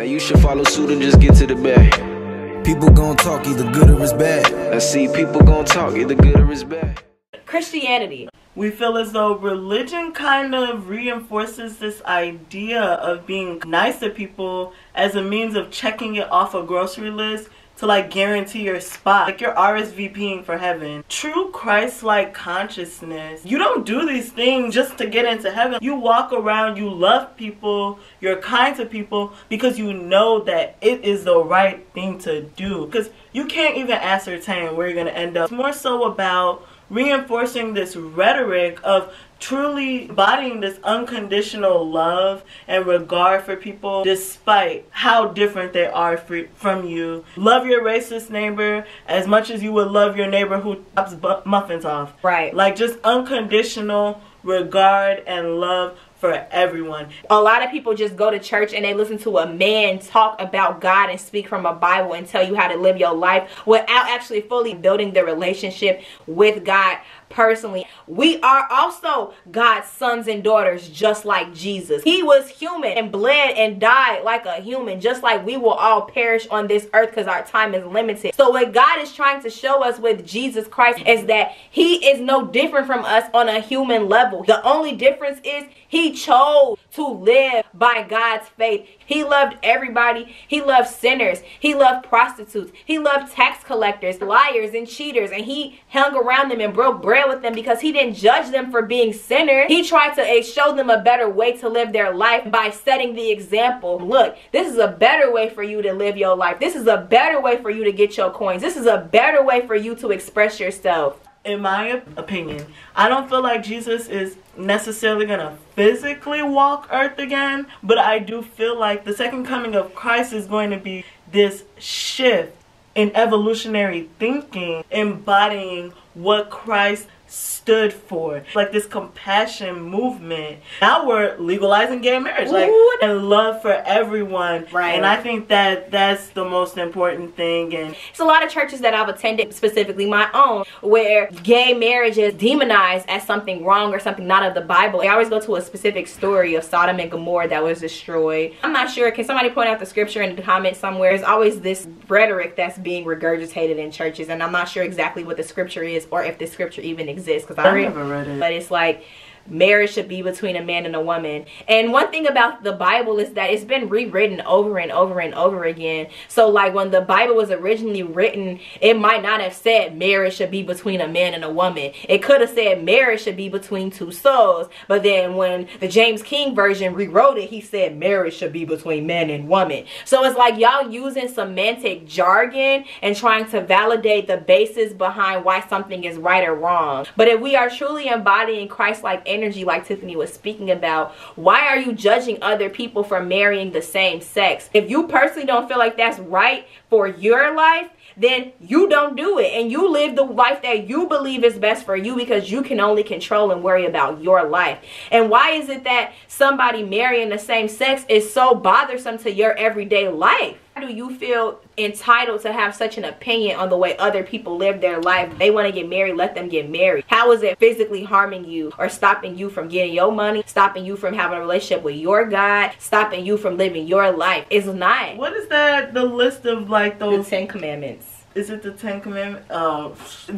Now you should follow suit and just get to the bag. People gon' talk either good or it's bad. I see people gon' talk either good or it's bad. Christianity. We feel as though religion kind of reinforces this idea of being nice to people as a means of checking it off a grocery list to like guarantee your spot. Like you're RSVPing for heaven. True Christ-like consciousness. You don't do these things just to get into heaven. You walk around, you love people, you're kind to people because you know that it is the right thing to do. Because you can't even ascertain where you're going to end up. It's more so about reinforcing this rhetoric of truly embodying this unconditional love and regard for people despite how different they are from you. Love your racist neighbor as much as you would love your neighbor who chops muffins off. Right. Like just unconditional regard and love for everyone. A lot of people just go to church and they listen to a man talk about God and speak from a Bible and tell you how to live your life without actually fully building the relationship with God personally. We are also God's sons and daughters just like Jesus. He was human and bled and died like a human, just like we will all perish on this earth because our time is limited. So what God is trying to show us with Jesus Christ is that he is no different from us on a human level. The only difference is he chose to live by God's faith. He loved everybody. He loved sinners. He loved prostitutes. He loved tax collectors, liars, and cheaters. And he hung around them and broke bread with them because he didn't judge them for being sinners. He tried to show them a better way to live their life by setting the example. Look, this is a better way for you to live your life. This is a better way for you to get your coins. This is a better way for you to express yourself. In my opinion, I don't feel like Jesus is necessarily going to physically walk earth again, but I do feel like the second coming of Christ is going to be this shift in evolutionary thinking, embodying what Christ stood for, like this compassion movement. Now we're legalizing gay marriage, like, and love for everyone. Right. And I think that that's the most important thing. And it's a lot of churches that I've attended, specifically my own, where gay marriage is demonized as something wrong or something not of the Bible. I always go to a specific story of Sodom and Gomorrah that was destroyed. I'm not sure, can somebody point out the scripture in the comments somewhere? There's always this rhetoric that's being regurgitated in churches, and I'm not sure exactly what the scripture is or if the scripture even exists, because I never read it. But it's like marriage should be between a man and a woman. And one thing about the Bible is that it's been rewritten over and over and over again. So like when the Bible was originally written, it might not have said marriage should be between a man and a woman. It could have said marriage should be between two souls. But then when the James King version rewrote it, he said marriage should be between man and woman. So it's like y'all using semantic jargon and trying to validate the basis behind why something is right or wrong. But if we are truly embodying Christ-like energy, like Tiffany was speaking about, why are you judging other people for marrying the same sex? If you personally don't feel like that's right for your life, then you don't do it, and you live the life that you believe is best for you, because you can only control and worry about your life. And why is it that somebody marrying the same sex is so bothersome to your everyday life? How do you feel entitled to have such an opinion on the way other people live their life? They want to get married, let them get married. How is it physically harming you or stopping you from getting your money, stopping you from having a relationship with your God, stopping you from living your life? It's not. What is that, the list of like those? The 10 Commandments. Is it the 10 Commandments?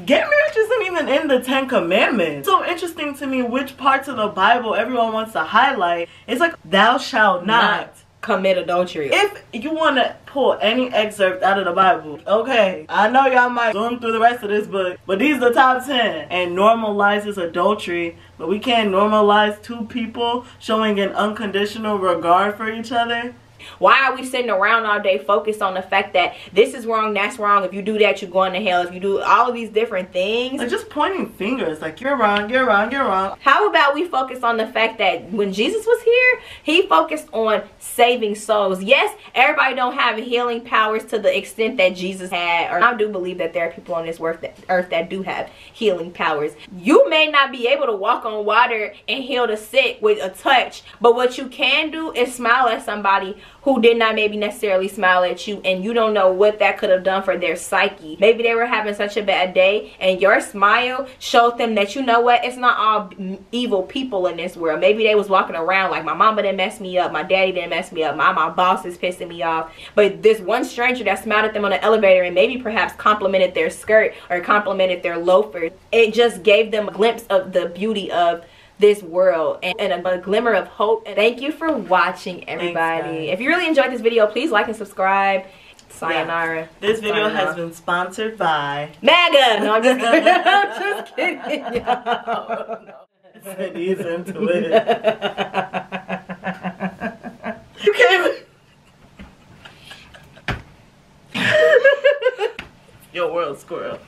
Gay marriage isn't even in the 10 Commandments. It's so interesting to me which parts of the Bible everyone wants to highlight. It's like, thou shalt not commit adultery. If you want to pull any excerpt out of the Bible, okay, I know y'all might zoom through the rest of this book, but these are the top 10. And normalizes adultery, but we can't normalize two people showing an unconditional regard for each other. Why are we sitting around all day focused on the fact that this is wrong, that's wrong, if you do that you're going to hell, if you do all of these different things? Like just pointing fingers like you're wrong, you're wrong, you're wrong. How about we focus on the fact that when Jesus was here, he focused on saving souls. Yes, everybody don't have healing powers to the extent that Jesus had, or I do believe that there are people on this earth that do have healing powers. You may not be able to walk on water and heal the sick with a touch, but what you can do is smile at somebody who did not maybe necessarily smile at you, and you don't know what that could have done for their psyche. Maybe they were having such a bad day, and your smile showed them that, you know what, it's not all evil people in this world. Maybe they was walking around like, my mama didn't mess me up, my daddy didn't mess me up, my boss is pissing me off. But this one stranger that smiled at them on the elevator and maybe perhaps complimented their skirt or complimented their loafers, it just gave them a glimpse of the beauty of this world and a glimmer of hope. And thank you for watching, everybody. Thanks, if you really enjoyed this video, please like and subscribe. Sayonara. Yeah. This video has been sponsored by MAGA. No, I'm just kidding. I'm just kidding. He's into it. You can't. Your world, squirrel.